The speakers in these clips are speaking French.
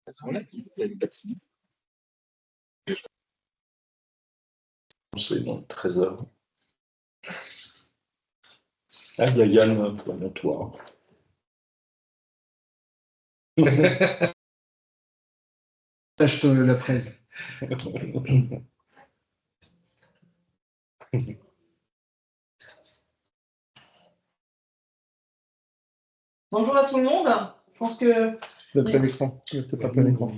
C'est mon trésor. Ah, il y a Yann pour mon toit. Tâche la fraise. Bonjour à tout le monde. Je pense que... Le plein écran. Il n'y a peut-être pas plein écran.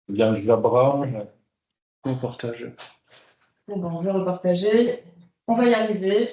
Bien le Jabra. Reportage. Bon, on va repartager. On va y arriver.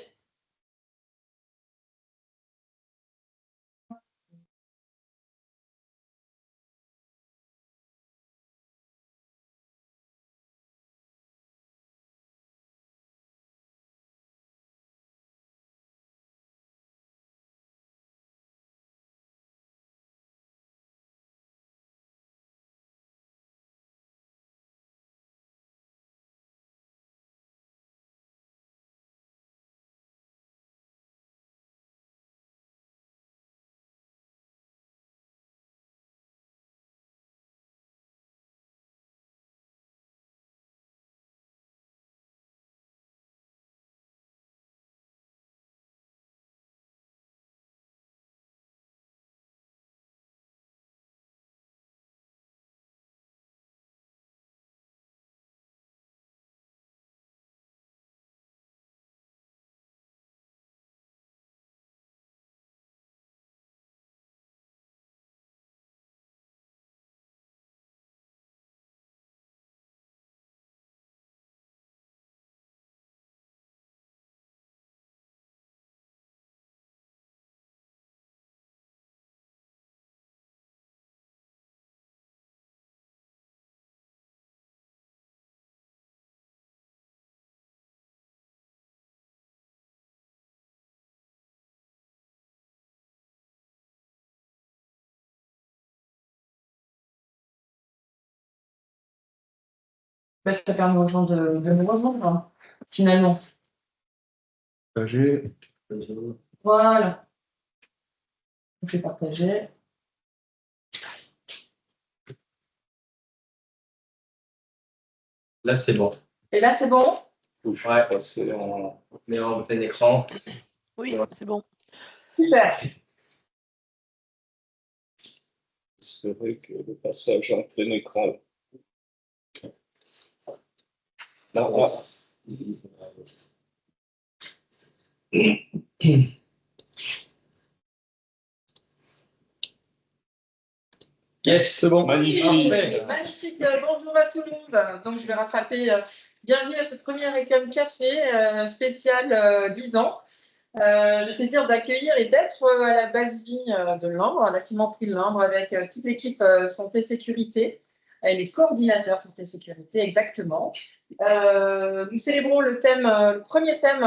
Ça permet aux gens de nous rejoindre, hein, finalement. Partager. Voilà. Je vais partager. Là, c'est bon. Et là, c'est bon? Ouais, passer en plein écran. Oui, c'est bon. Super. c'est vrai que le passage en plein écran. Là, Yes, c'est bon. magnifique. Magnifique. Bonjour à tout le monde. Donc, je vais rattraper. Bienvenue à ce premier Ecom Café spécial 10 ans. J'ai le plaisir d'accueillir et d'être à la base vie de Limbre, à la cimenterie de Limbre, avec toute l'équipe santé sécurité et les coordinateurs santé sécurité, exactement. Nous célébrons le premier thème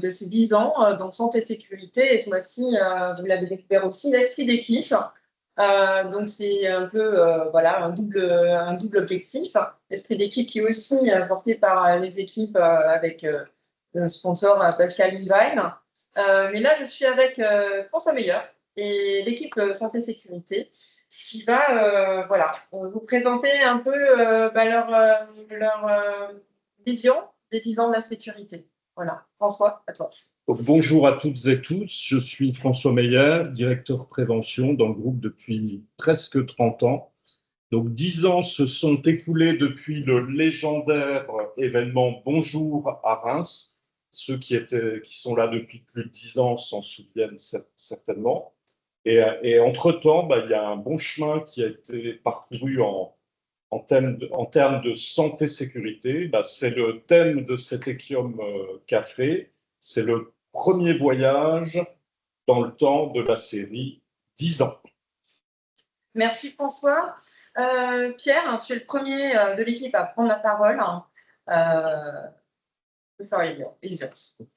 de ces 10 ans, donc santé sécurité, et ce mois-ci, vous l'avez découvert aussi, l'esprit d'équipe. Donc c'est un peu voilà un double objectif. L'esprit d'équipe qui est aussi porté par les équipes avec le sponsor Pascal Huswein. Mais là, je suis avec François Meyer et l'équipe Santé Sécurité qui va voilà, vous présenter un peu leur vision des 10 ans de la sécurité. Voilà, François, à toi. Donc, bonjour à toutes et tous, je suis François Meyer, directeur prévention dans le groupe depuis presque 30 ans. Donc 10 ans se sont écoulés depuis le légendaire événement Bonjour à Reims. Ceux qui sont là depuis plus de 10 ans s'en souviennent certainement. Et entre-temps, il y a un bon chemin qui a été parcouru en termes de santé-sécurité. C'est le thème de cet Ecom Café. C'est le premier voyage dans le temps de la série 10 ans. Merci François. Pierre, tu es le premier de l'équipe à prendre la parole.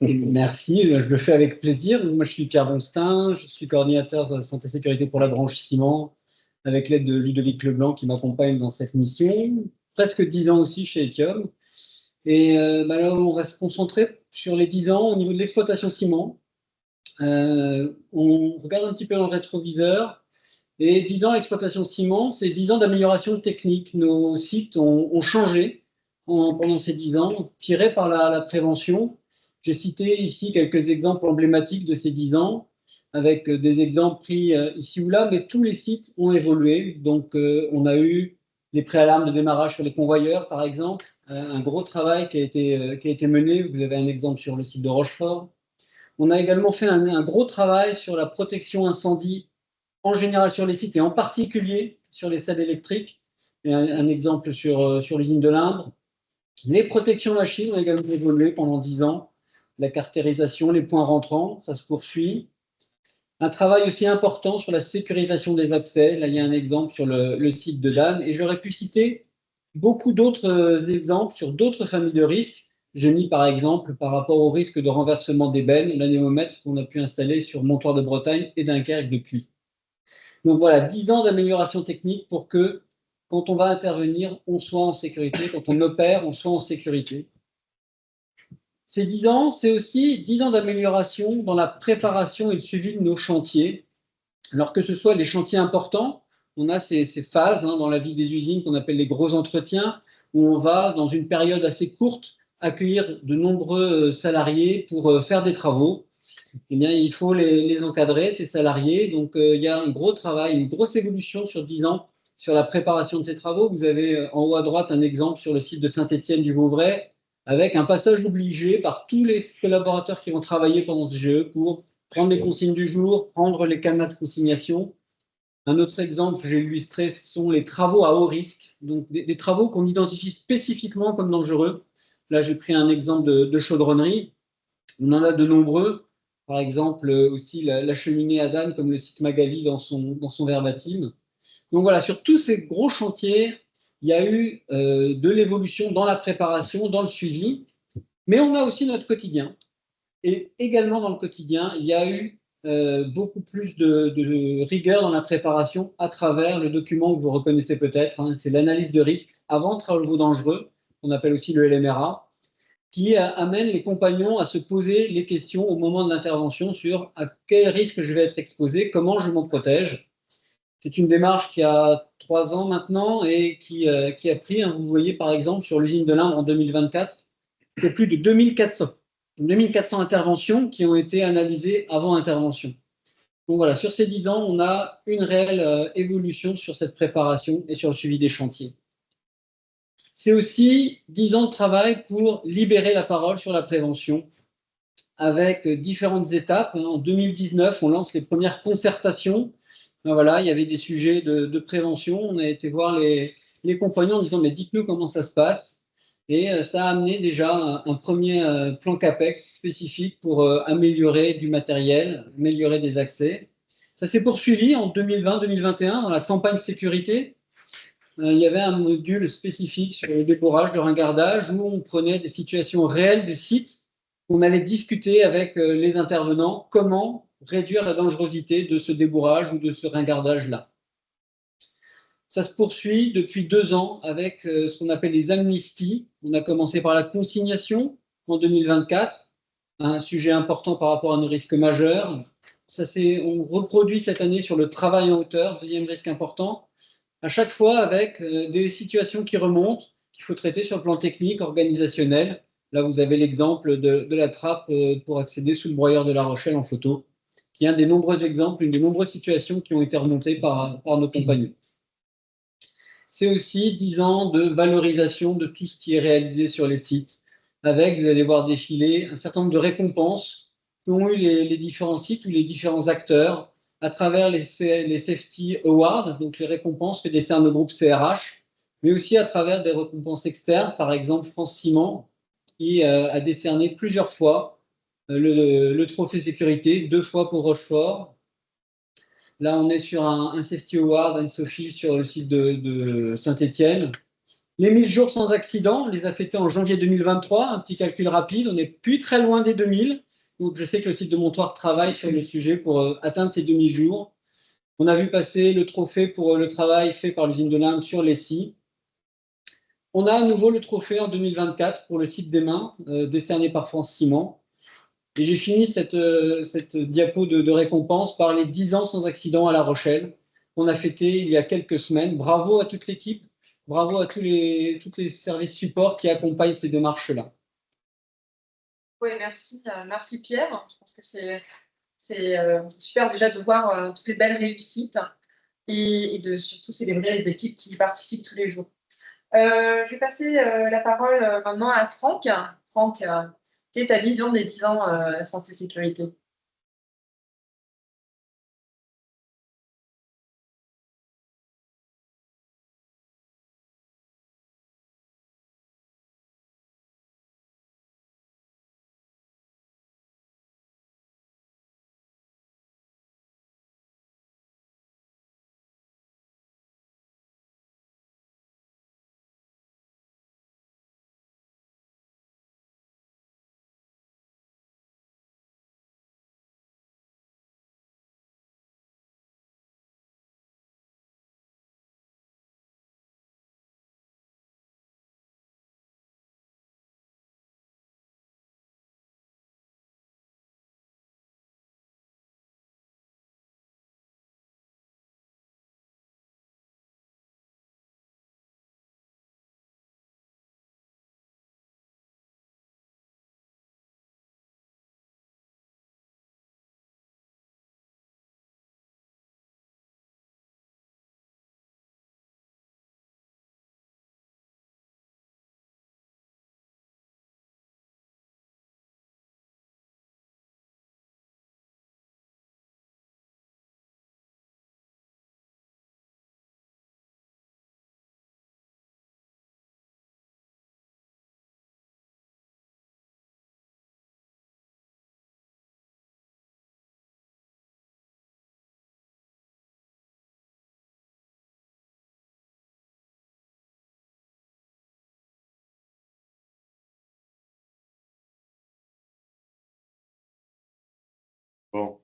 Merci, je le fais avec plaisir. Moi, je suis Pierre Bonstin, je suis coordinateur santé sécurité pour la branche ciment, avec l'aide de Ludovic Leblanc qui m'accompagne dans cette mission. Presque 10 ans aussi chez Ecom. Et là, on va se concentrer sur les 10 ans au niveau de l'exploitation ciment. On regarde un petit peu dans le rétroviseur. Et 10 ans exploitation ciment, c'est 10 ans d'amélioration technique. Nos sites ont changé pendant ces 10 ans, tirés par la prévention. J'ai cité ici quelques exemples emblématiques de ces 10 ans, avec des exemples pris ici ou là, mais tous les sites ont évolué. Donc, on a eu les préalarmes de démarrage sur les convoyeurs, par exemple, un gros travail qui a été mené. Vous avez un exemple sur le site de Rochefort. On a également fait un gros travail sur la protection incendie en général sur les sites et en particulier sur les salles électriques. Et un exemple sur l'usine de Limbre. Les protections machines ont également évolué pendant 10 ans. La caractérisation, les points rentrants, ça se poursuit. Un travail aussi important sur la sécurisation des accès. Là, il y a un exemple sur le site de Dan. Et j'aurais pu citer beaucoup d'autres exemples sur d'autres familles de risques. J'ai mis par exemple par rapport au risque de renversement d'ébène, l'anémomètre qu'on a pu installer sur Montoire de Bretagne et Dunkerque depuis. Donc voilà, 10 ans d'amélioration technique pour que, quand on va intervenir, on soit en sécurité, quand on opère, on soit en sécurité. Ces 10 ans, c'est aussi 10 ans d'amélioration dans la préparation et le suivi de nos chantiers. Alors que ce soit des chantiers importants, on a ces phases dans la vie des usines qu'on appelle les gros entretiens, où on va, dans une période assez courte, accueillir de nombreux salariés pour faire des travaux. Eh bien, il faut les encadrer, ces salariés. Donc, il y a un gros travail, une grosse évolution sur 10 ans sur la préparation de ces travaux. Vous avez en haut à droite un exemple sur le site de Saint-Étienne-du-Vauvray avec un passage obligé par tous les collaborateurs qui vont travailler pendant ce GE pour prendre les consignes du jour, prendre les cadenas de consignation. Un autre exemple que j'ai illustré, ce sont les travaux à haut risque, donc des travaux qu'on identifie spécifiquement comme dangereux. Là, j'ai pris un exemple de chaudronnerie. On en a de nombreux. Par exemple, aussi la cheminée à Dan, comme le cite Magali dans son verbatim. Donc voilà, sur tous ces gros chantiers, il y a eu de l'évolution dans la préparation, dans le suivi, mais on a aussi notre quotidien. Et également dans le quotidien, il y a eu beaucoup plus de rigueur dans la préparation à travers le document que vous reconnaissez peut-être, c'est l'analyse de risque avant travaux dangereux, qu'on appelle aussi le LMRA, qui amène les compagnons à se poser les questions au moment de l'intervention sur à quel risque je vais être exposé, comment je m'en protège. C'est une démarche qui a 3 ans maintenant et qui a pris, vous voyez par exemple sur l'usine de Limbre en 2024, c'est plus de 2400 interventions qui ont été analysées avant intervention. Donc voilà, sur ces 10 ans, on a une réelle évolution sur cette préparation et sur le suivi des chantiers. C'est aussi 10 ans de travail pour libérer la parole sur la prévention avec différentes étapes. En 2019, on lance les premières concertations. Voilà, il y avait des sujets de prévention. On a été voir les compagnons en disant, mais dites-nous comment ça se passe. Et ça a amené déjà un premier plan CAPEX spécifique pour améliorer du matériel, améliorer des accès. Ça s'est poursuivi en 2020-2021 dans la campagne sécurité. Il y avait un module spécifique sur le débourrage, le ringardage, où on prenait des situations réelles des sites. On allait discuter avec les intervenants comment réduire la dangerosité de ce débourrage ou de ce ringardage-là. Ça se poursuit depuis 2 ans avec ce qu'on appelle les amnisties. On a commencé par la consignation en 2024, un sujet important par rapport à nos risques majeurs. On reproduit cette année sur le travail en hauteur, deuxième risque important, à chaque fois avec des situations qui remontent, qu'il faut traiter sur le plan technique, organisationnel. Là, vous avez l'exemple de la trappe pour accéder sous le broyeur de La Rochelle en photo, qui est un des nombreux exemples, une des nombreuses situations qui ont été remontées par nos compagnons. C'est aussi 10 ans de valorisation de tout ce qui est réalisé sur les sites, avec, vous allez voir défiler, un certain nombre de récompenses qu'ont eu les différents sites ou les différents acteurs à travers les Safety Awards, donc les récompenses que décerne le groupe CRH, mais aussi à travers des récompenses externes, par exemple France Ciment, qui a décerné plusieurs fois le trophée sécurité, 2 fois pour Rochefort. Là, on est sur un Safety Award, Anne-Sophie, sur le site de Saint-Étienne. Les 1000 jours sans accident, on les a fêtés en janvier 2023. Un petit calcul rapide, on n'est plus très loin des 2000. Donc, je sais que le site de Montoire travaille sur le sujet pour atteindre ces 2000 jours. On a vu passer le trophée pour le travail fait par l'usine de Limbes sur les SI. On a à nouveau le trophée en 2024 pour le site des Mains, décerné par France Ciment. Et j'ai fini cette diapo de récompense par les 10 ans sans accident à La Rochelle, qu'on a fêté il y a quelques semaines. Bravo à toute l'équipe, bravo à tous les services support qui accompagnent ces démarches-là. Oui, merci, merci Pierre. Je pense que c'est super déjà de voir toutes les belles réussites et de surtout célébrer les équipes qui y participent tous les jours. Je vais passer la parole maintenant à Franck. Franck, quelle est ta vision des 10 ans santé sécurité? Bon.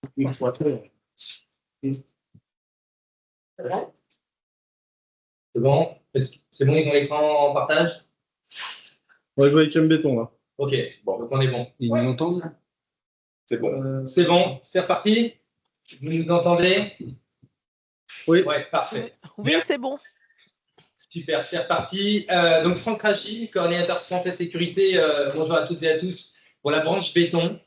C'est bon? C'est bon, ils ont l'écran en partage? On va jouer avec un béton là. Ok, bon, donc on est bon. Ils nous entendent? C'est bon. C'est bon, c'est reparti? Vous nous entendez? Oui. Ouais, parfait. Oui, c'est bon. Super, c'est reparti. Donc Franck Rachy, coordinateur santé et sécurité, bonjour à toutes et à tous pour la branche béton.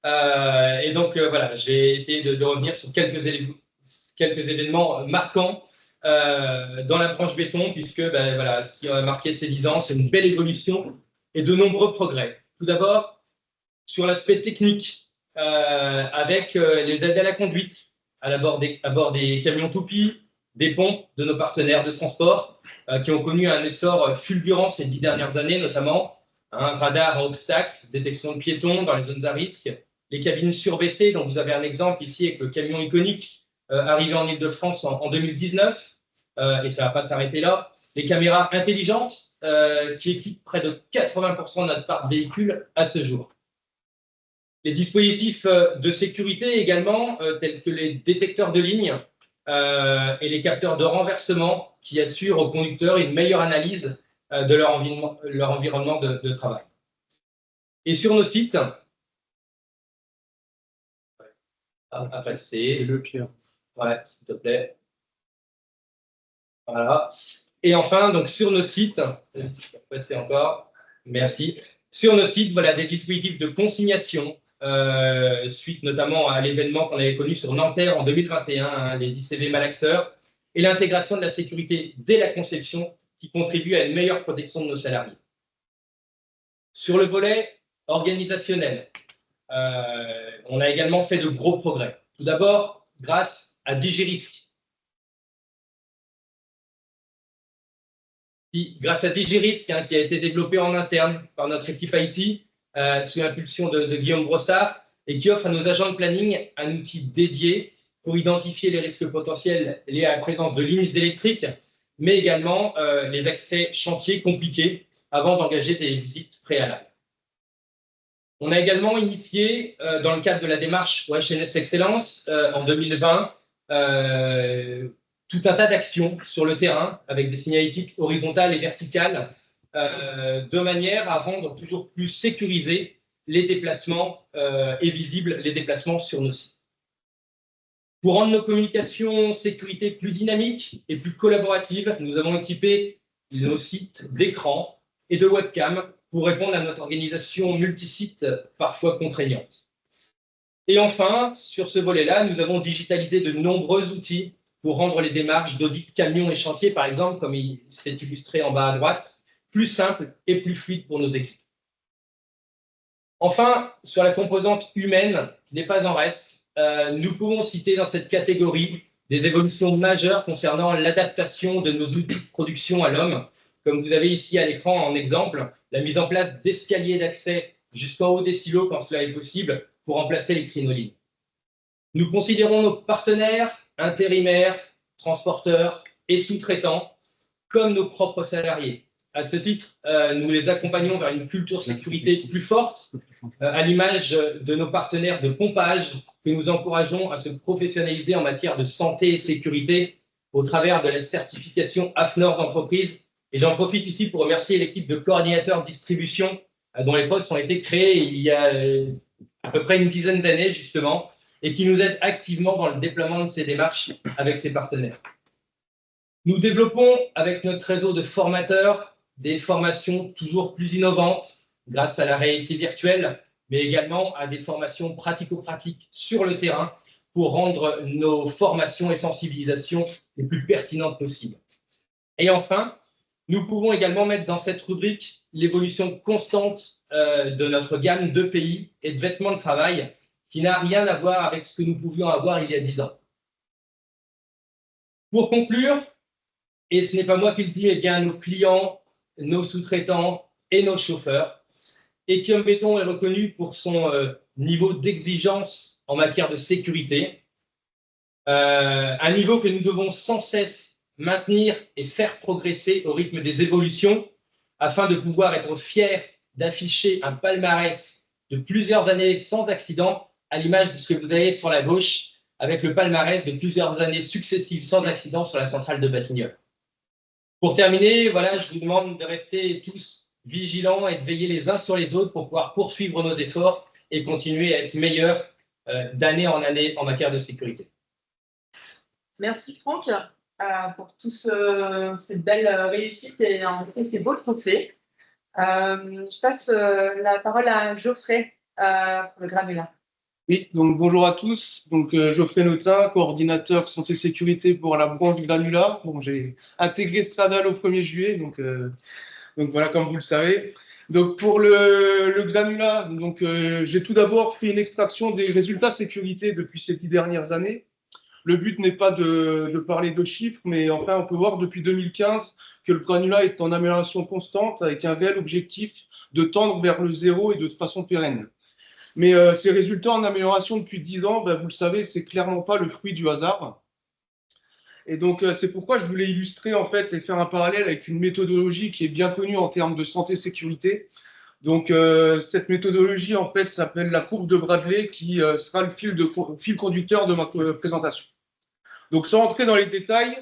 Et donc voilà, je vais essayer de revenir sur quelques événements marquants dans la branche béton, puisque voilà, ce qui a marqué ces 10 ans, c'est une belle évolution et de nombreux progrès. Tout d'abord, sur l'aspect technique, avec les aides à la conduite à bord des camions toupies, des pompes de nos partenaires de transport, qui ont connu un essor fulgurant ces 10 dernières années, notamment un radar à obstacles, détection de piétons dans les zones à risque, les cabines surbaissées, dont vous avez un exemple ici avec le camion iconique arrivé en Ile-de-France en 2019, et ça ne va pas s'arrêter là. Les caméras intelligentes qui équipent près de 80% de notre parc de véhicules à ce jour. Les dispositifs de sécurité également, tels que les détecteurs de ligne et les capteurs de renversement qui assurent aux conducteurs une meilleure analyse de leur environnement de travail. Et sur nos sites, à passer. Le pire. Ouais, s'il te plaît. Voilà. Et enfin, donc sur nos sites, passer encore. Merci. Sur nos sites, voilà des dispositifs de consignation, suite notamment à l'événement qu'on avait connu sur Nanterre en 2021, hein, les ICV malaxeurs, et l'intégration de la sécurité dès la conception qui contribue à une meilleure protection de nos salariés. Sur le volet organisationnel, on a également fait de gros progrès. Tout d'abord, grâce à DigiRisk. Grâce à DigiRisk, hein, qui a été développé en interne par notre équipe IT, sous l'impulsion de Guillaume Brossard, et qui offre à nos agents de planning un outil dédié pour identifier les risques potentiels liés à la présence de lignes électriques, mais également les accès chantiers compliqués avant d'engager des visites préalables. On a également initié, dans le cadre de la démarche OHS Excellence en 2020, tout un tas d'actions sur le terrain avec des signalétiques horizontales et verticales de manière à rendre toujours plus sécurisés les déplacements et visibles les déplacements sur nos sites. Pour rendre nos communications sécurité plus dynamiques et plus collaboratives, nous avons équipé nos sites d'écrans et de webcams pour répondre à notre organisation multisite parfois contraignante. Et enfin, sur ce volet-là, nous avons digitalisé de nombreux outils pour rendre les démarches d'audit camions et chantiers, par exemple, comme il s'est illustré en bas à droite, plus simples et plus fluides pour nos équipes. Enfin, sur la composante humaine, qui n'est pas en reste, nous pouvons citer dans cette catégorie des évolutions majeures concernant l'adaptation de nos outils de production à l'homme, comme vous avez ici à l'écran en exemple, la mise en place d'escaliers d'accès jusqu'en haut des silos quand cela est possible pour remplacer les crinolines. Nous considérons nos partenaires, intérimaires, transporteurs et sous-traitants comme nos propres salariés. À ce titre, nous les accompagnons vers une culture sécurité plus forte, à l'image de nos partenaires de pompage que nous encourageons à se professionnaliser en matière de santé et sécurité au travers de la certification AFNOR d'entreprise. Et j'en profite ici pour remercier l'équipe de coordinateurs distribution dont les postes ont été créés il y a à peu près une dizaine d'années justement et qui nous aident activement dans le déploiement de ces démarches avec ces partenaires. Nous développons avec notre réseau de formateurs des formations toujours plus innovantes grâce à la réalité virtuelle, mais également à des formations pratico-pratiques sur le terrain pour rendre nos formations et sensibilisations les plus pertinentes possibles. Et enfin, nous pouvons également mettre dans cette rubrique l'évolution constante de notre gamme d'EPI et de vêtements de travail qui n'a rien à voir avec ce que nous pouvions avoir il y a 10 ans. Pour conclure, et ce n'est pas moi qui le dis, eh bien nos clients, nos sous-traitants et nos chauffeurs, Echium Béton est reconnu pour son niveau d'exigence en matière de sécurité, un niveau que nous devons sans cesse maintenir et faire progresser au rythme des évolutions afin de pouvoir être fiers d'afficher un palmarès de plusieurs années sans accident à l'image de ce que vous avez sur la gauche, avec le palmarès de plusieurs années successives sans accident sur la centrale de Batignolles. Pour terminer, voilà, je vous demande de rester tous vigilants et de veiller les uns sur les autres pour pouvoir poursuivre nos efforts et continuer à être meilleurs d'année en année en matière de sécurité. Merci Franck pour toute cette belle réussite et en fait ces beaux trophées. Je passe la parole à Geoffrey pour le granulat. Oui, donc bonjour à tous. Donc Geoffrey Notin, coordinateur santé sécurité pour la branche granulat. Bon, j'ai intégré Stradal au 1er juillet, donc voilà, comme vous le savez. Donc pour le granulat, donc j'ai tout d'abord fait une extraction des résultats sécurité depuis ces 10 dernières années. Le but n'est pas de parler de chiffres, mais enfin, on peut voir depuis 2015 que le granulat est en amélioration constante avec un réel objectif de tendre vers le zéro et de façon pérenne. Mais ces résultats en amélioration depuis 10 ans, vous le savez, c'est clairement pas le fruit du hasard. Et donc, c'est pourquoi je voulais illustrer en fait et faire un parallèle avec une méthodologie qui est bien connue en termes de santé-sécurité. Donc, cette méthodologie, en fait, s'appelle la courbe de Bradley, qui sera le fil conducteur de ma présentation. Donc, sans entrer dans les détails,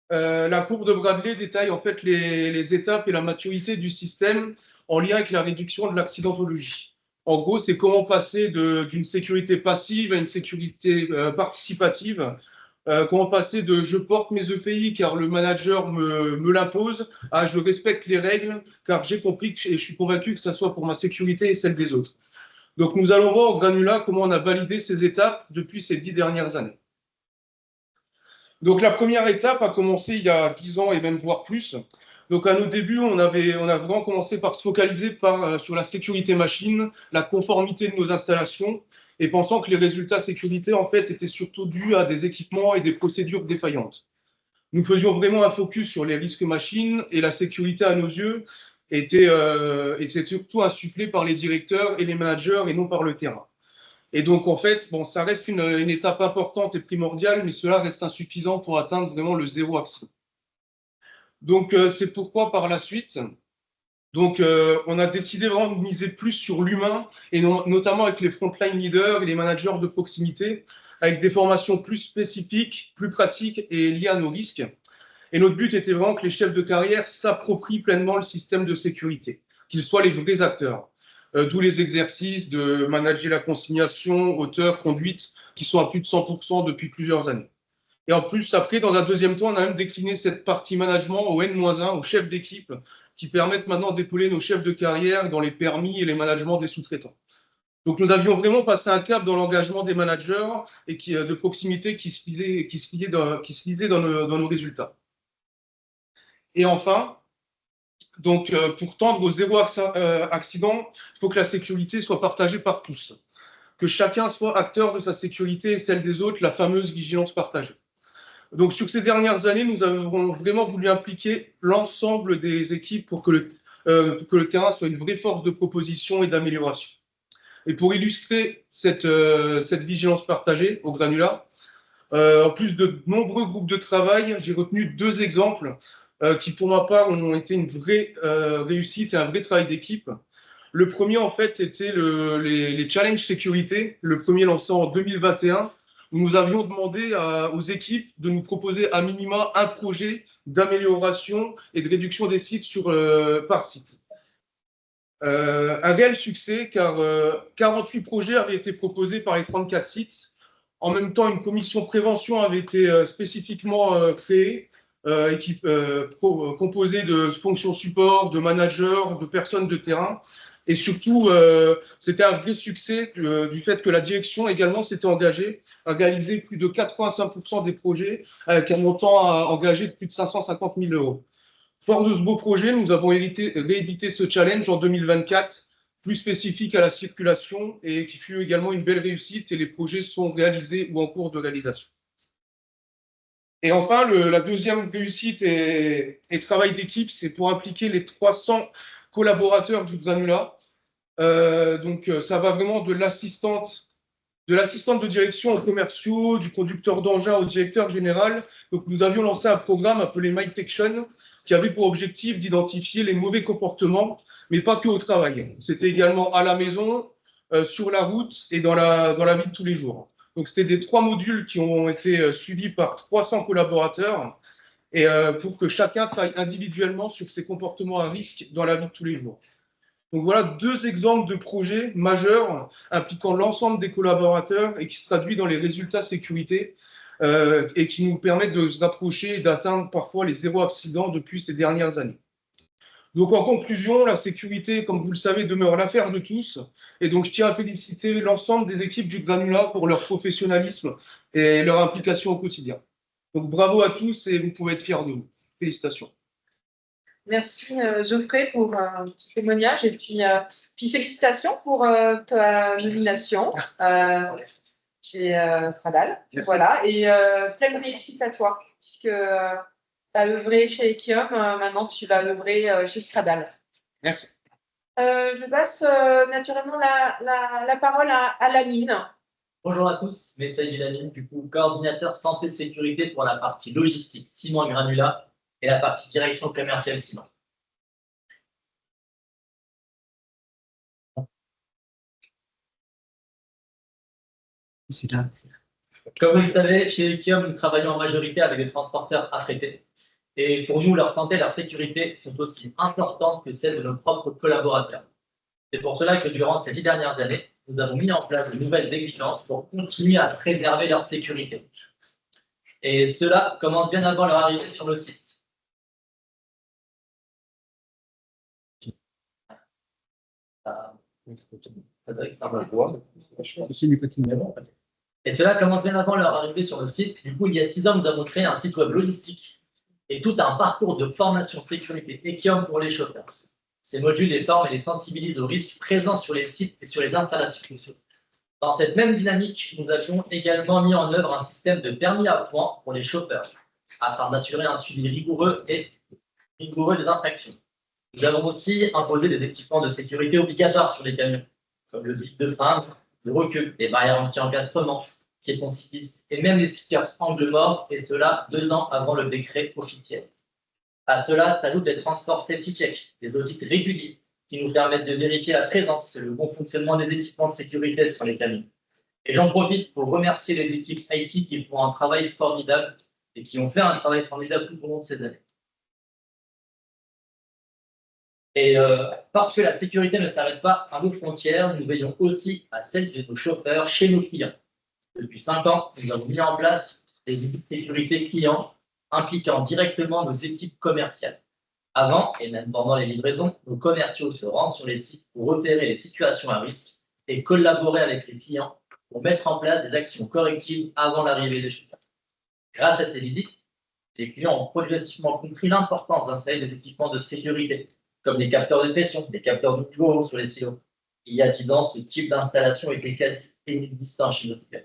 la courbe de Bradley détaille en fait les étapes et la maturité du système en lien avec la réduction de l'accidentologie. En gros, c'est comment passer d'une sécurité passive à une sécurité participative. Comment passer de je porte mes EPI car le manager me l'impose à je respecte les règles car j'ai compris et je suis convaincu que ça soit pour ma sécurité et celle des autres. Donc nous allons voir au granulat comment on a validé ces étapes depuis ces 10 dernières années. Donc la première étape a commencé il y a 10 ans et même voire plus. Donc à nos débuts, on a vraiment commencé par se focaliser sur la sécurité machine, la conformité de nos installations, et pensant que les résultats sécurité en fait étaient surtout dus à des équipements et des procédures défaillantes. Nous faisions vraiment un focus sur les risques machines et la sécurité à nos yeux était surtout insufflée par les directeurs et les managers et non par le terrain. Et donc en fait, bon, ça reste une étape importante et primordiale, mais cela reste insuffisant pour atteindre vraiment le zéro accident. Donc c'est pourquoi par la suite, donc, on a décidé vraiment de miser plus sur l'humain, et notamment avec les frontline leaders et les managers de proximité, avec des formations plus spécifiques, plus pratiques et liées à nos risques. Et notre but était vraiment que les chefs de carrière s'approprient pleinement le système de sécurité, qu'ils soient les vrais acteurs. D'où les exercices de manager la consignation, hauteur, conduite, qui sont à plus de 100% depuis plusieurs années. Et en plus, après, dans un deuxième temps, on a même décliné cette partie management au N-1, aux chefs d'équipe, qui permettent maintenant d'épauler nos chefs de carrière dans les permis et les managements des sous-traitants. Donc nous avions vraiment passé un cap dans l'engagement des managers et de proximité qui se lisait dans nos résultats. Et enfin, donc, pour tendre au zéro accident, il faut que la sécurité soit partagée par tous, que chacun soit acteur de sa sécurité et celle des autres, la fameuse vigilance partagée. Donc, sur ces dernières années, nous avons vraiment voulu impliquer l'ensemble des équipes pour que le terrain soit une vraie force de proposition et d'amélioration. Et pour illustrer cette vigilance partagée au granulat, en plus de nombreux groupes de travail, j'ai retenu 2 exemples qui, pour ma part, ont été une vraie réussite et un vrai travail d'équipe. Le premier, en fait, était les challenges sécurité, le premier lancé en 2021, où nous avions demandé aux équipes de nous proposer à minima un projet d'amélioration et de réduction des sites par site. Un réel succès, car 48 projets avaient été proposés par les 34 sites. En même temps, une commission prévention avait été spécifiquement créée, composée de fonctions support, de managers, de personnes de terrain. Et surtout, c'était un vrai succès du fait que la direction également s'était engagée à réaliser plus de 85% des projets avec un montant engagé de plus de 550 000 €. Fort de ce beau projet, nous avons réédité ce challenge en 2024, plus spécifique à la circulation et qui fut également une belle réussite et les projets sont réalisés ou en cours de réalisation. Et enfin, la deuxième réussite et travail d'équipe, c'est pour impliquer les 300 collaborateurs du granulat. Donc, ça va vraiment de l'assistante de direction aux commerciaux, du conducteur d'engin au directeur général. Donc, nous avions lancé un programme appelé MyTection qui avait pour objectif d'identifier les mauvais comportements, mais pas que au travail. C'était également à la maison, sur la route et dans la vie de tous les jours. Donc, c'était des 3 modules qui ont été suivis par 300 collaborateurs et pour que chacun travaille individuellement sur ses comportements à risque dans la vie de tous les jours. Donc voilà 2 exemples de projets majeurs impliquant l'ensemble des collaborateurs et qui se traduisent dans les résultats sécurité et qui nous permettent de se rapprocher et d'atteindre parfois les 0 accidents depuis ces dernières années. Donc en conclusion, la sécurité, comme vous le savez, demeure l'affaire de tous. Et donc je tiens à féliciter l'ensemble des équipes du Granulat pour leur professionnalisme et leur implication au quotidien. Donc bravo à tous et vous pouvez être fiers de nous. Félicitations. Merci Geoffrey pour ce témoignage et puis félicitations pour ta nomination chez Stradal. Voilà, et pleine réussite à toi, puisque tu as œuvré chez Ekium, maintenant tu vas œuvrer chez Stradal. Merci. Je passe naturellement la parole à Lamine. Bonjour à tous, Messaï Lamine, du coup, coordinateur santé-sécurité pour la partie logistique ciment et granulat et la partie direction commerciale ciment. Comme vous le savez, chez Ekium, nous travaillons en majorité avec des transporteurs affrétés. Et pour nous, leur santé et leur sécurité sont aussi importantes que celles de nos propres collaborateurs. C'est pour cela que durant ces 10 dernières années, nous avons mis en place de nouvelles exigences pour continuer à préserver leur sécurité. Et cela commence bien avant leur arrivée sur le site. Et cela commence bien avant leur arrivée sur le site. Du coup, il y a 6 ans, nous avons créé un site web logistique et tout un parcours de formation sécurité Ekium pour les chauffeurs. Ces modules les forment et les sensibilisent aux risques présents sur les sites et sur les installations. Dans cette même dynamique, nous avions également mis en œuvre un système de permis à points pour les chauffeurs, afin d'assurer un suivi rigoureux des infractions. Nous avons aussi imposé des équipements de sécurité obligatoires sur les camions, comme le zip de frein, le recul, les barrières anti-encastrement, piétons cyclistes et même les stickers angle mort, et cela 2 ans avant le décret officiel. À cela s'ajoutent les transports safety check, des audits réguliers qui nous permettent de vérifier la présence et le bon fonctionnement des équipements de sécurité sur les camions. Et j'en profite pour remercier les équipes IT qui font un travail formidable et qui ont fait un travail formidable tout au long de ces années. Et parce que la sécurité ne s'arrête pas à nos frontières, nous veillons aussi à celle de nos chauffeurs chez nos clients. Depuis 5 ans, nous avons mis en place des outils de sécurité clients impliquant directement nos équipes commerciales. Avant, et même pendant les livraisons, nos commerciaux se rendent sur les sites pour repérer les situations à risque et collaborer avec les clients pour mettre en place des actions correctives avant l'arrivée des chauffeurs. Grâce à ces visites, les clients ont progressivement compris l'importance d'installer des équipements de sécurité, comme des capteurs de pression, des capteurs de niveau sur les silos. Il y a 10 ans, ce type d'installation était quasi inexistant chez nos clients.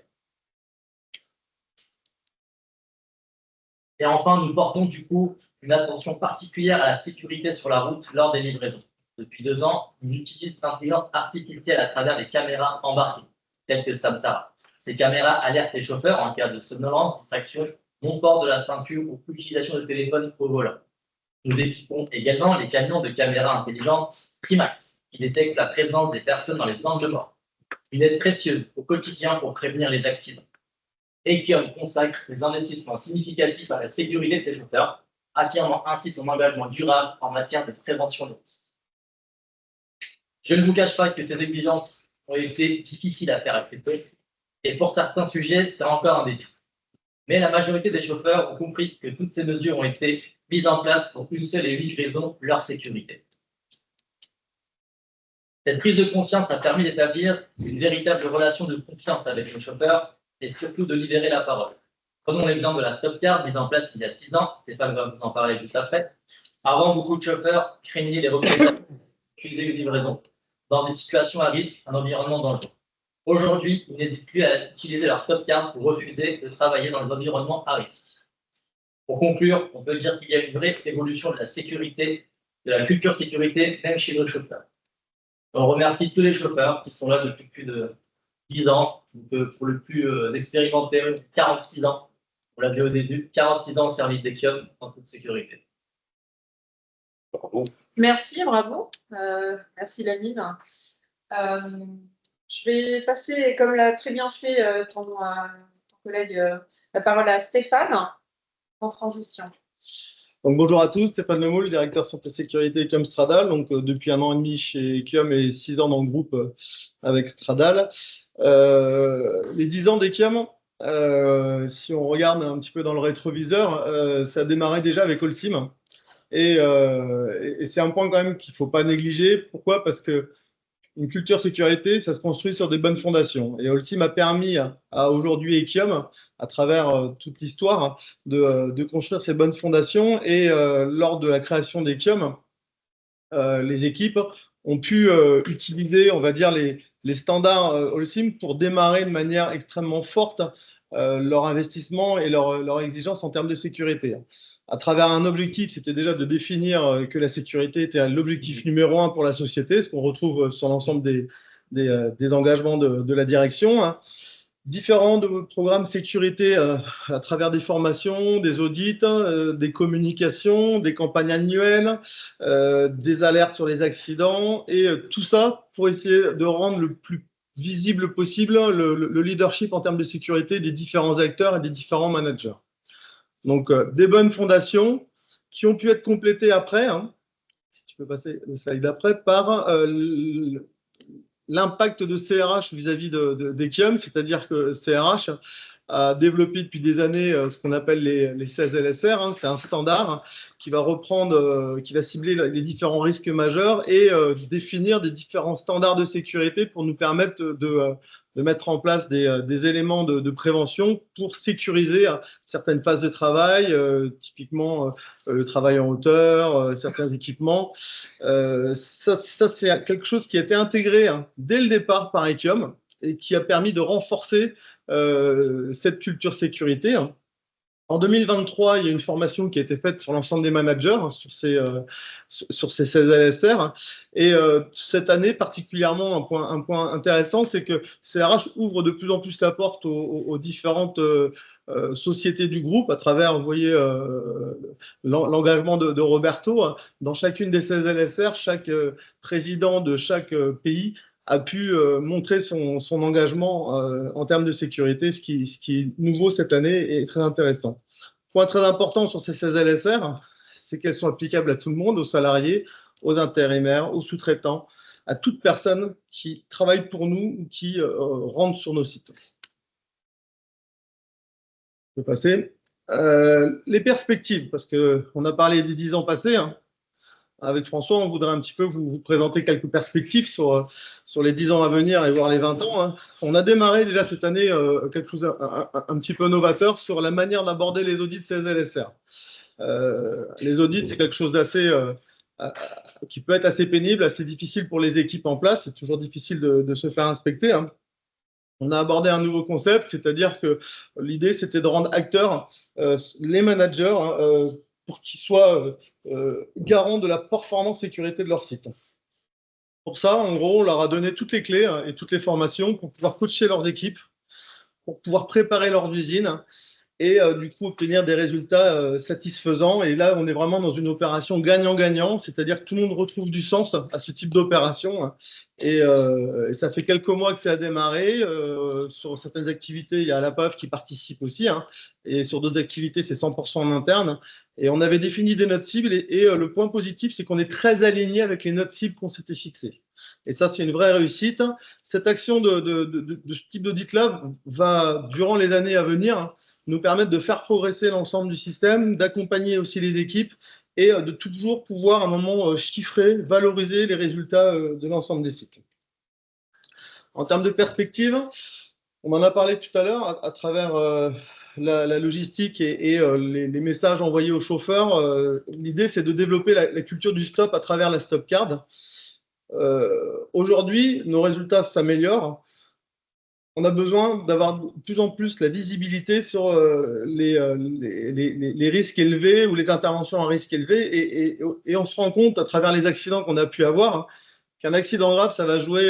Et enfin, nous portons du coup une attention particulière à la sécurité sur la route lors des livraisons. Depuis 2 ans, nous utilisons l'intelligence artificielle à travers des caméras embarquées, telles que Samsara. Ces caméras alertent les chauffeurs en cas de somnolence, distraction, non-port de la ceinture ou utilisation de téléphone au volant. Nous équipons également les camions de caméras intelligentes Primax, qui détectent la présence des personnes dans les angles morts. Une aide précieuse au quotidien pour prévenir les accidents. Ekium consacre des investissements significatifs à la sécurité de ses chauffeurs, affirmant ainsi son engagement durable en matière de prévention de risques. Je ne vous cache pas que ces exigences ont été difficiles à faire accepter, et pour certains sujets, c'est encore un défi. Mais la majorité des chauffeurs ont compris que toutes ces mesures ont été mises en place pour une seule et unique raison, leur sécurité. Cette prise de conscience a permis d'établir une véritable relation de confiance avec les chauffeurs et surtout de libérer la parole. Prenons l'exemple de la stop card mise en place il y a 6 ans, Stéphane va vous en parler juste après. Avant, beaucoup de chauffeurs craignaient les représailles une livraison dans des situations à risque, un environnement dangereux. Aujourd'hui, ils n'hésitent plus à utiliser leur stop card pour refuser de travailler dans les environnements à risque. Pour conclure, on peut dire qu'il y a une vraie évolution de la sécurité, de la culture sécurité, même chez nos chauffeurs. On remercie tous les chauffeurs qui sont là depuis plus de 10 ans, pour le plus expérimenté, 46 ans. On l'a vu au début, 46 ans au service d'Ekium en toute sécurité. Merci, bravo. Merci Lamine. Je vais passer, comme l'a très bien fait ton collègue, la parole à Stéphane, en transition. Donc, bonjour à tous, Stéphane Lemoule, directeur santé sécurité Ekium Stradal. Donc, depuis 1 an et demi chez Ekium et 6 ans dans le groupe avec Stradal. Les 10 ans d'Ekium, si on regarde un petit peu dans le rétroviseur, ça a démarré déjà avec Holcim. Et c'est un point quand même qu'il ne faut pas négliger. Pourquoi? Parce que une culture sécurité, ça se construit sur des bonnes fondations. Et Holcim a permis à aujourd'hui Ekium, à travers toute l'histoire, de construire ces bonnes fondations. Et lors de la création d'Ekium, les équipes ont pu utiliser, on va dire, les standards Holcim pour démarrer de manière extrêmement forte leur investissement et leur exigence en termes de sécurité. À travers un objectif, c'était déjà de définir que la sécurité était l'objectif numéro 1 pour la société, ce qu'on retrouve sur l'ensemble des engagements de la direction. Différents programmes sécurité à travers des formations, des audits, des communications, des campagnes annuelles, des alertes sur les accidents, et tout ça pour essayer de rendre le plus visible possible le leadership en termes de sécurité des différents acteurs et des différents managers. Donc, des bonnes fondations qui ont pu être complétées après, si tu peux passer le slide d'après, par l'impact de CRH vis-à-vis d'Ekium, c'est-à-dire que CRH a développé depuis des années ce qu'on appelle les 16 LSR. C'est un standard qui va reprendre, qui va cibler les différents risques majeurs et définir des différents standards de sécurité pour nous permettre de mettre en place des éléments de prévention pour sécuriser certaines phases de travail, typiquement le travail en hauteur, certains équipements. Ça c'est quelque chose qui a été intégré dès le départ par Ekium et qui a permis de renforcer cette culture sécurité. En 2023, il y a une formation qui a été faite sur l'ensemble des managers, sur ces 16 LSR. Et cette année, particulièrement, un point intéressant, c'est que CRH ouvre de plus en plus la porte aux différentes sociétés du groupe à travers, vous voyez, l'engagement de Roberto. Dans chacune des 16 LSR, chaque président de chaque pays a pu montrer son engagement en termes de sécurité, ce qui est nouveau cette année et très intéressant. Point très important sur ces 16 LSR, c'est qu'elles sont applicables à tout le monde, aux salariés, aux intérimaires, aux sous-traitants, à toute personne qui travaille pour nous ou qui rentre sur nos sites. Je peux passer. Les perspectives, parce qu'on a parlé des 10 ans passés, avec François, on voudrait un petit peu vous présenter quelques perspectives sur les 10 ans à venir et voir les 20 ans. On a démarré déjà cette année quelque chose un petit peu novateur sur la manière d'aborder les audits 16 LSR. Les audits, c'est quelque chose d'assez qui peut être assez pénible, assez difficile pour les équipes en place. C'est toujours difficile de se faire inspecter. On a abordé un nouveau concept, c'est-à-dire que l'idée, c'était de rendre acteurs les managers pour qu'ils soient garants de la performance sécurité de leur site. Pour ça, en gros, on leur a donné toutes les clés et toutes les formations pour pouvoir coacher leurs équipes, pour pouvoir préparer leurs usines et du coup obtenir des résultats satisfaisants. Et là, on est vraiment dans une opération gagnant-gagnant, c'est-à-dire que tout le monde retrouve du sens à ce type d'opération. Et ça fait quelques mois que ça a démarré. Sur certaines activités, il y a la PAF qui participe aussi. Et sur d'autres activités, c'est 100% en interne. Et on avait défini des notes cibles. Et le point positif, c'est qu'on est très aligné avec les notes cibles qu'on s'était fixées. Et ça, c'est une vraie réussite. Cette action de ce type d'audit-là va, durant les années à venir, nous permettre de faire progresser l'ensemble du système, d'accompagner aussi les équipes et de toujours pouvoir à un moment chiffrer, valoriser les résultats de l'ensemble des sites. En termes de perspective, on en a parlé tout à l'heure à travers la logistique et les messages envoyés aux chauffeurs. L'idée, c'est de développer la culture du stop à travers la stop card. Aujourd'hui, nos résultats s'améliorent. On a besoin d'avoir de plus en plus la visibilité sur les risques élevés ou les interventions à risque élevé. Et on se rend compte à travers les accidents qu'on a pu avoir qu'un accident grave, ça va jouer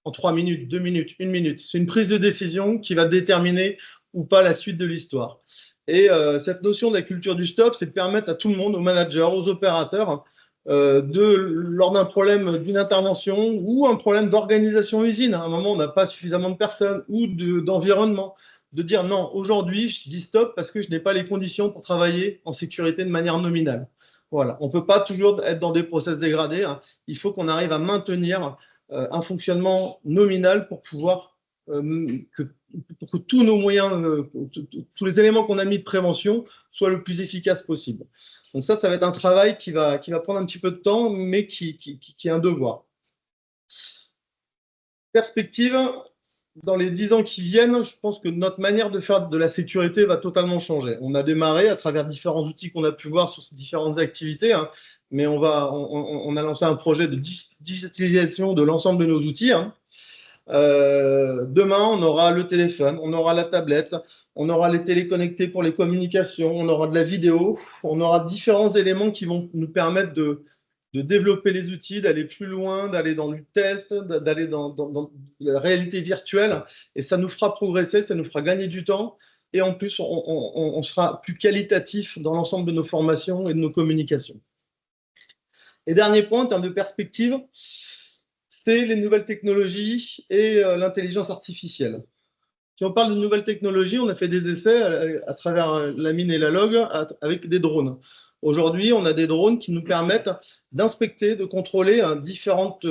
en 3 minutes, 2 minutes, 1 minute. C'est une prise de décision qui va déterminer ou pas la suite de l'histoire. Et cette notion de la culture du stop, c'est de permettre à tout le monde, aux managers, aux opérateurs, lors d'un problème d'une intervention ou un problème d'organisation usine. À un moment, on n'a pas suffisamment de personnes ou d'environnement. De dire non, aujourd'hui, je dis stop parce que je n'ai pas les conditions pour travailler en sécurité de manière nominale. Voilà. On ne peut pas toujours être dans des process dégradés. Hein. Il faut qu'on arrive à maintenir un fonctionnement nominal pour pouvoir pour que tous nos moyens, tous les éléments qu'on a mis de prévention soient le plus efficaces possible. Donc ça va être un travail qui va prendre un petit peu de temps, mais qui est un devoir. Perspective, dans les 10 ans qui viennent, je pense que notre manière de faire de la sécurité va totalement changer. On a démarré à travers différents outils qu'on a pu voir sur ces différentes activités, hein, mais on a lancé un projet de digitalisation de l'ensemble de nos outils. Hein. Demain, on aura le téléphone, on aura la tablette, on aura les téléconnectés pour les communications, on aura de la vidéo, on aura différents éléments qui vont nous permettre de développer les outils, d'aller plus loin, d'aller dans le test, d'aller dans la réalité virtuelle. Et ça nous fera progresser, ça nous fera gagner du temps. Et en plus, on sera plus qualitatif dans l'ensemble de nos formations et de nos communications. Et dernier point, en termes de perspective, c'est les nouvelles technologies et l'intelligence artificielle. Si on parle de nouvelles technologies, on a fait des essais à travers la mine et la log avec des drones. Aujourd'hui, on a des drones qui nous permettent d'inspecter, de contrôler différentes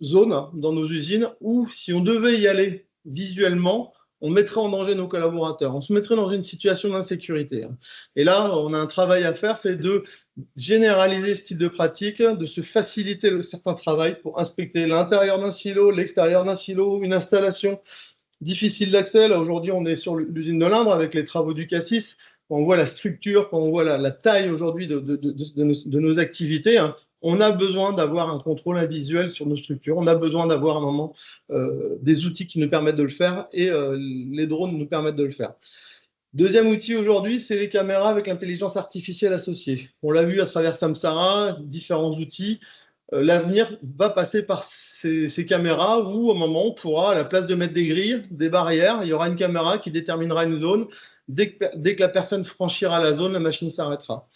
zones dans nos usines où, si on devait y aller visuellement, on mettrait en danger nos collaborateurs. On se mettrait dans une situation d'insécurité. Et là, on a un travail à faire, c'est de généraliser ce type de pratique, de se faciliter certain travail pour inspecter l'intérieur d'un silo, l'extérieur d'un silo, une installation difficile d'accès. Là, aujourd'hui, on est sur l'usine de Limbre avec les travaux du Cassis. Quand on voit la structure, quand on voit la taille aujourd'hui de nos activités, hein, on a besoin d'avoir un contrôle visuel sur nos structures. On a besoin d'avoir à un moment des outils qui nous permettent de le faire et les drones nous permettent de le faire. Deuxième outil aujourd'hui, c'est les caméras avec l'intelligence artificielle associée. On l'a vu à travers Samsara, différents outils. L'avenir va passer par ces caméras où, au moment, on pourra, à la place de mettre des grilles, des barrières, il y aura une caméra qui déterminera une zone. Dès que la personne franchira la zone, la machine s'arrêtera.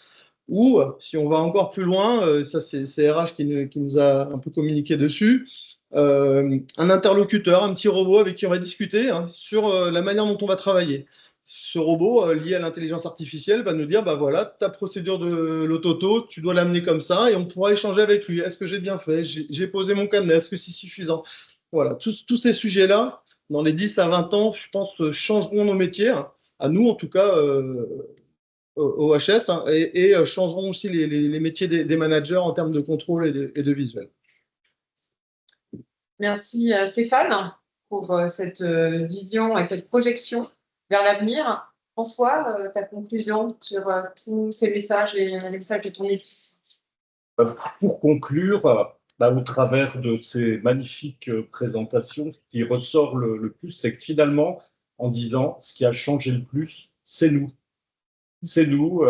Ou, si on va encore plus loin, ça c'est RH qui nous a un peu communiqué dessus, un interlocuteur, un petit robot avec qui on va discuter hein, sur la manière dont on va travailler. Ce robot lié à l'intelligence artificielle va nous dire, bah voilà, ta procédure de l'auto-auto, tu dois l'amener comme ça, et on pourra échanger avec lui. Est-ce que j'ai bien fait? J'ai posé mon cadenas, est-ce que c'est suffisant? Voilà, tous ces sujets-là, dans les 10 à 20 ans, je pense, changeront nos métiers, hein, à nous en tout cas, au HS, hein, et changeront aussi les métiers des managers en termes de contrôle et de visuel. Merci Stéphane pour cette vision et cette projection vers l'avenir. François, ta conclusion sur tous ces messages et les messages de ton équipe? Pour conclure, au travers de ces magnifiques présentations, ce qui ressort le plus, c'est que finalement, en 10 ans, ce qui a changé le plus, c'est nous. C'est nous,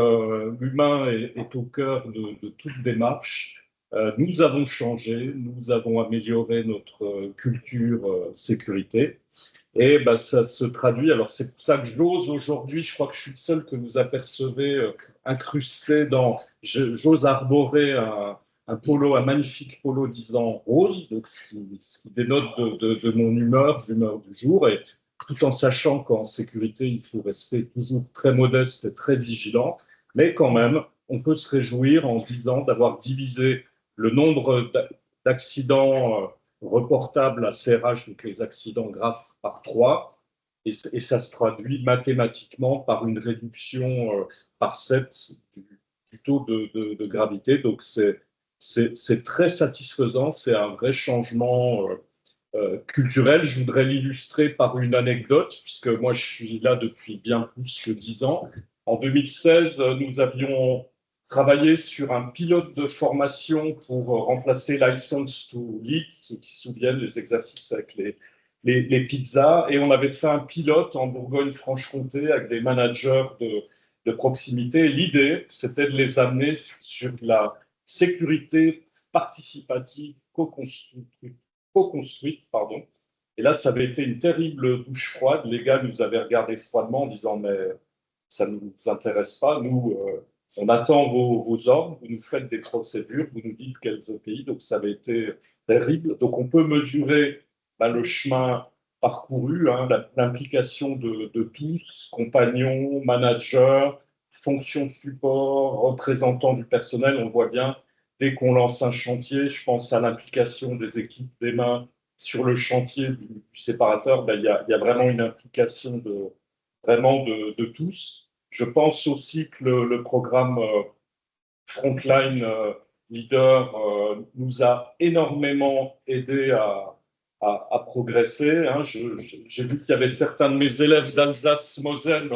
l'humain est au cœur de toute démarche. Nous avons changé, nous avons amélioré notre culture sécurité. Et ça se traduit, alors c'est pour ça que j'ose aujourd'hui, je crois que je suis le seul que vous apercevez incrusté dans, j'ose arborer un polo, un magnifique polo 10 ans rose, donc ce qui dénote de mon humeur, l'humeur du jour, et tout en sachant qu'en sécurité, il faut rester toujours très modeste et très vigilant, mais quand même, on peut se réjouir en 10 ans d'avoir divisé le nombre d'accidents reportables à CRH, donc les accidents graves, par 3, et ça se traduit mathématiquement par une réduction par 7 du taux de gravité. Donc c'est très satisfaisant, c'est un vrai changement culturel. Je voudrais l'illustrer par une anecdote, puisque moi je suis là depuis bien plus que 10 ans. En 2016, nous avions travaillé sur un pilote de formation pour remplacer License to Lead, ceux qui se souviennent des exercices avec les pizzas, et on avait fait un pilote en Bourgogne-Franche-Comté avec des managers de proximité. L'idée, c'était de les amener sur la sécurité participative co-construite, pardon. Et là, ça avait été une terrible douche froide. Les gars nous avaient regardé froidement en disant « mais ça ne nous intéresse pas, nous, on attend vos ordres, vous nous faites des procédures, vous nous dites quels pays, donc ça avait été terrible. Donc on peut mesurer le chemin parcouru, hein, l'implication de tous, compagnons, managers, fonctions support, représentants du personnel. On voit bien, dès qu'on lance un chantier, je pense à l'implication des équipes des mains sur le chantier du séparateur, il y a vraiment une implication de tous. Je pense aussi que le programme Frontline Leader nous a énormément aidé à progresser. Hein. J'ai vu qu'il y avait certains de mes élèves d'Alsace-Moselle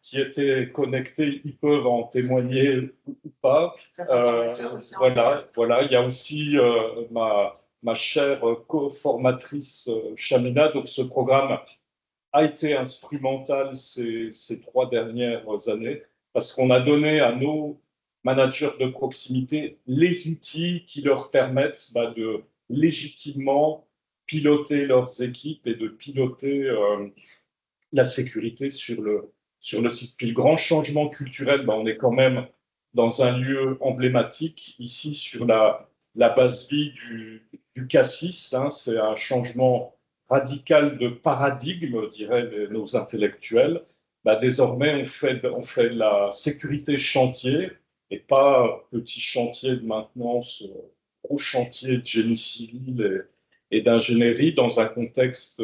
qui étaient connectés, ils peuvent en témoigner ou pas. Voilà. Il y a aussi ma chère co-formatrice Chamina. Donc ce programme a été instrumental ces 3 dernières années parce qu'on a donné à nos managers de proximité les outils qui leur permettent de légitimement piloter leurs équipes et de piloter la sécurité sur le site. Puis le grand changement culturel, on est quand même dans un lieu emblématique, ici sur la base vie du Cassis. Hein, c'est un changement radical de paradigme, diraient nos intellectuels. Désormais, on fait de la sécurité chantier et pas petit chantier de maintenance, gros chantier de génie civil et d'ingénierie dans un contexte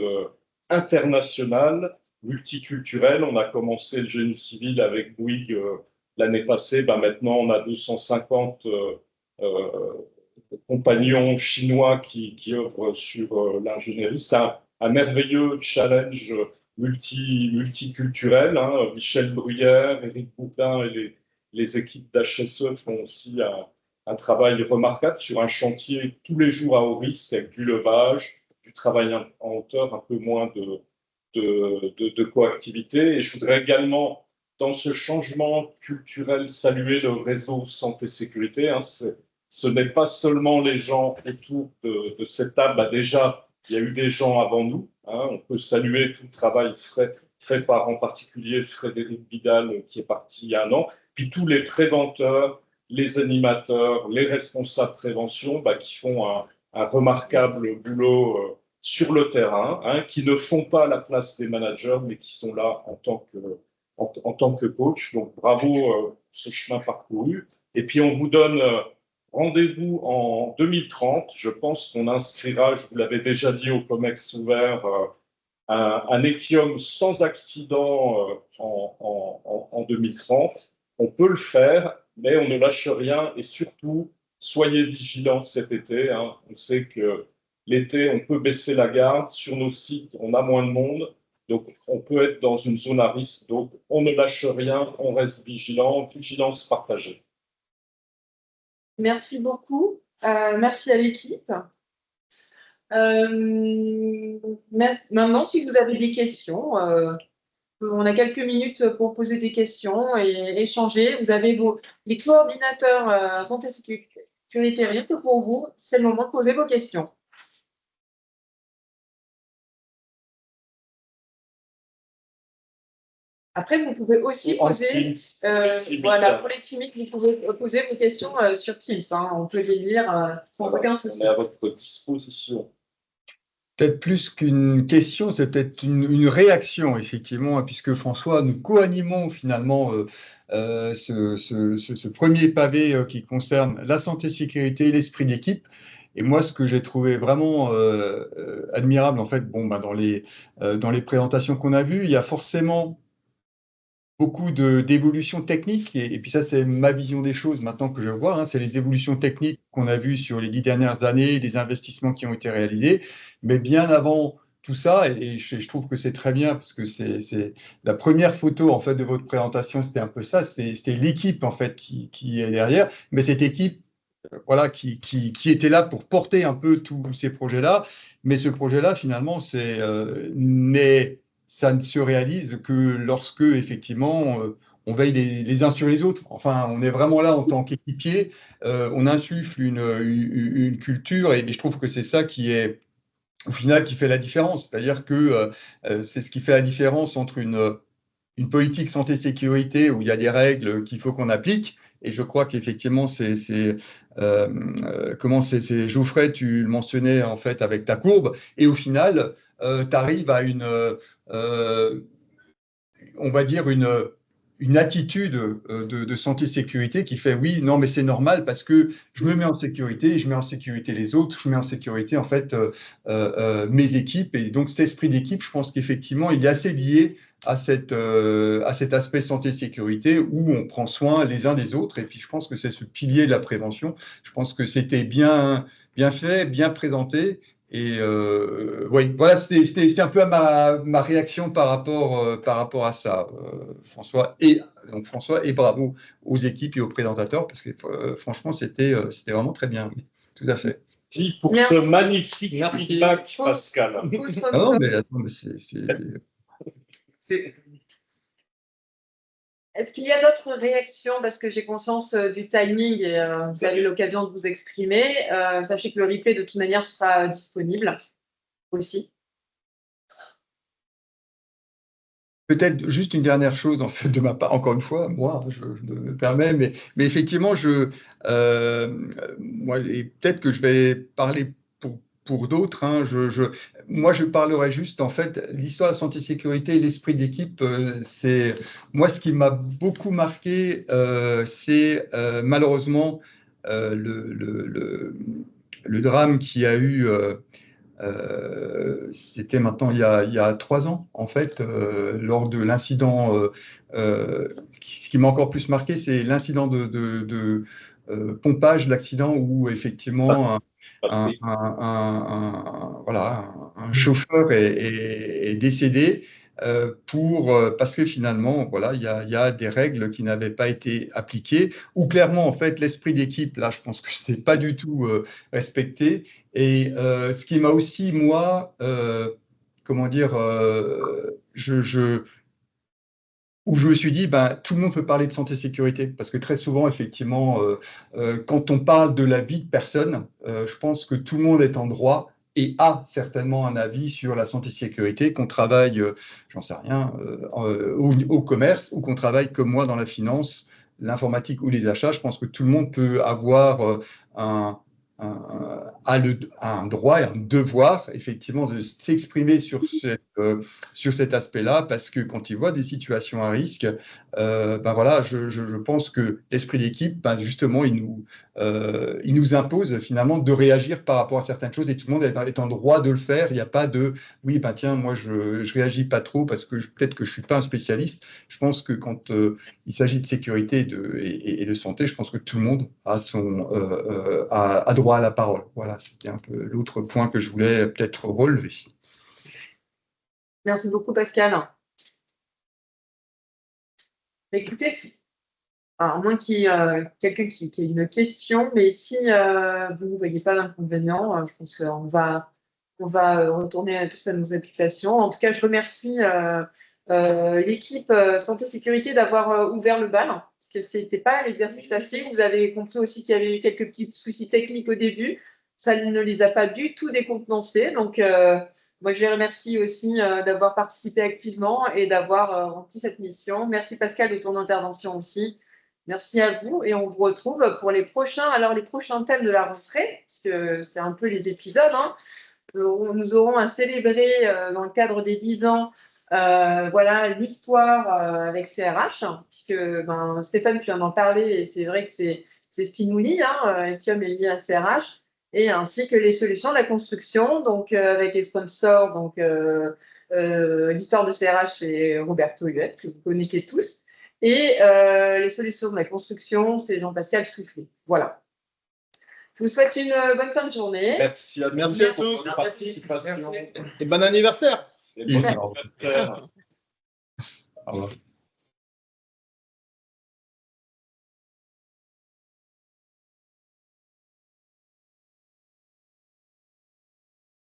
international, multiculturel. On a commencé le génie civil avec Bouygues l'année passée. Maintenant, on a 250 compagnons chinois qui œuvrent sur l'ingénierie. C'est un merveilleux challenge multiculturel. Hein. Michel Bruyère, Éric Bourdin et les équipes d'HSE font aussi un travail remarquable sur un chantier tous les jours à haut risque avec du levage, du travail en hauteur, un peu moins de coactivité. Et je voudrais également, dans ce changement culturel, saluer le réseau santé-sécurité. Hein. Ce n'est pas seulement les gens autour de cette table. Déjà, il y a eu des gens avant nous. Hein. On peut saluer tout le travail fait par en particulier Frédéric Vidal, qui est parti il y a 1 an. Puis tous les préventeurs, les animateurs, les responsables prévention qui font un remarquable boulot sur le terrain, hein, qui ne font pas la place des managers, mais qui sont là en tant que coach. Donc bravo ce chemin parcouru. Et puis on vous donne rendez-vous en 2030. Je pense qu'on inscrira, je vous l'avais déjà dit au COMEX ouvert, un Echium sans accident en 2030. On peut le faire, mais on ne lâche rien et surtout, soyez vigilants cet été. Hein. On sait que l'été, on peut baisser la garde. Sur nos sites, on a moins de monde, donc on peut être dans une zone à risque. Donc, on ne lâche rien, on reste vigilant, vigilance partagée. Merci beaucoup. Merci à l'équipe. Maintenant, si vous avez des questions, on a quelques minutes pour poser des questions et échanger. Vous avez les coordinateurs santé sécurité rien que pour vous. C'est le moment de poser vos questions. Après, vous pouvez aussi poser, pour les timides, vous pouvez poser vos questions sur Teams. Hein. On peut les lire sans aucun souci. On est à votre disposition. Peut-être plus qu'une question, c'est peut-être une réaction, effectivement, puisque François, nous co-animons finalement ce premier pavé qui concerne la santé-sécurité et l'esprit d'équipe. Et moi, ce que j'ai trouvé vraiment admirable, en fait, dans les présentations qu'on a vues, il y a forcément beaucoup d'évolutions techniques, et puis ça, c'est ma vision des choses maintenant que je vois, hein, c'est les évolutions techniques qu'on a vues sur les 10 dernières années, les investissements qui ont été réalisés, mais bien avant tout ça, et je trouve que c'est très bien, parce que c'est la première photo en fait de votre présentation, c'était un peu ça, c'était l'équipe en fait qui est derrière, mais cette équipe qui était là pour porter un peu tous ces projets-là, mais ce projet-là, finalement, ça ne se réalise que lorsque, effectivement, on veille les uns sur les autres. Enfin, on est vraiment là en tant qu'équipier, on insuffle une culture, et je trouve que c'est ça qui est, au final, qui fait la différence. C'est-à-dire que c'est ce qui fait la différence entre une politique santé-sécurité où il y a des règles qu'il faut qu'on applique, Et je crois qu'effectivement, Geoffrey, tu le mentionnais en fait avec ta courbe, et au final, tu arrives à on va dire une attitude de santé-sécurité qui fait oui, non, mais c'est normal parce que je me mets en sécurité, je mets en sécurité les autres, je mets en sécurité en fait mes équipes. Et donc cet esprit d'équipe, je pense qu'effectivement, il est assez lié à cet aspect santé-sécurité où on prend soin les uns des autres. Et puis je pense que c'est ce pilier de la prévention. Je pense que c'était bien fait, bien présenté. Et oui, voilà, c'était un peu ma réaction par rapport à ça, François. Donc François, et bravo aux équipes et aux présentateurs, parce que franchement, c'était vraiment très bien, oui, tout à fait. Merci pour ce magnifique feedback, Pascal. Ah non, mais attends, mais Est-ce qu'il y a d'autres réactions? Parce que j'ai conscience du timing et vous avez eu l'occasion de vous exprimer. Sachez que le replay, de toute manière, sera disponible aussi. Peut-être juste une dernière chose, en fait, de ma part, encore une fois, moi, je me permets, mais effectivement, moi, et peut-être que je vais parler pour d'autres, hein, moi, je parlerai juste, en fait, l'histoire de la santé-sécurité et l'esprit d'équipe, moi, ce qui m'a beaucoup marqué, c'est malheureusement le drame qui a eu. C'était maintenant il y a 3 ans, en fait, lors de l'incident. Ce qui m'a encore plus marqué, c'est l'incident de pompage, l'accident où effectivement un chauffeur est décédé parce que finalement, voilà, il y a des règles qui n'avaient pas été appliquées, ou clairement, en fait, l'esprit d'équipe, là, je pense que ce n'était pas du tout respecté. Et ce qui m'a aussi, moi, comment dire, où je me suis dit, ben, tout le monde peut parler de santé-sécurité, parce que très souvent, effectivement, quand on parle de la vie de personne, je pense que tout le monde est en droit et a certainement un avis sur la santé-sécurité, qu'on travaille, j'en sais rien, au commerce, ou qu'on travaille comme moi dans la finance, l'informatique ou les achats. Je pense que tout le monde peut avoir un droit et un devoir, effectivement, de s'exprimer sur cet aspect-là, parce que quand il voit des situations à risque, ben voilà, je pense que l'esprit d'équipe, ben justement, il nous impose finalement de réagir par rapport à certaines choses, et tout le monde est en droit de le faire. Il n'y a pas de oui, ben tiens, moi je réagis pas trop parce que peut-être que je suis pas un spécialiste. Je pense que quand il s'agit de sécurité et de santé, je pense que tout le monde a droit à la parole. Voilà, c'était un peu l'autre point que je voulais peut-être relever. Merci beaucoup, Pascal. Écoutez, alors, moins qu'il y ait quelqu'un qui ait une question, mais si vous ne voyez pas d'inconvénient, je pense qu'on va retourner tous à nos applications. En tout cas, je remercie l'équipe santé-sécurité d'avoir ouvert le bal, parce que ce n'était pas l'exercice facile. Vous avez compris aussi qu'il y avait eu quelques petits soucis techniques au début. Ça ne les a pas du tout décontenancés. Donc, moi, je les remercie aussi d'avoir participé activement et d'avoir rempli cette mission. Merci Pascal de ton intervention aussi. Merci à vous et on vous retrouve pour les prochains thèmes de la rentrée, puisque c'est un peu les épisodes. Hein. Nous aurons à célébrer dans le cadre des 10 ans voilà, l'histoire avec CRH, puisque Stéphane, tu viens d'en parler et c'est vrai que c'est ce qui nous lie, hein, Ekiom est lié à CRH, et ainsi que les solutions de la construction, donc avec les sponsors, donc l'histoire de CRH, c'est Roberto Huet, que vous connaissez tous. Et les solutions de la construction, c'est Jean-Pascal Soufflet. Voilà. Je vous souhaite une bonne fin de journée. Merci à tous pour votre participation. Et bon anniversaire. Et bon anniversaire. Au revoir.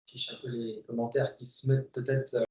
Je cherche un peu les commentaires qui se mettent peut-être.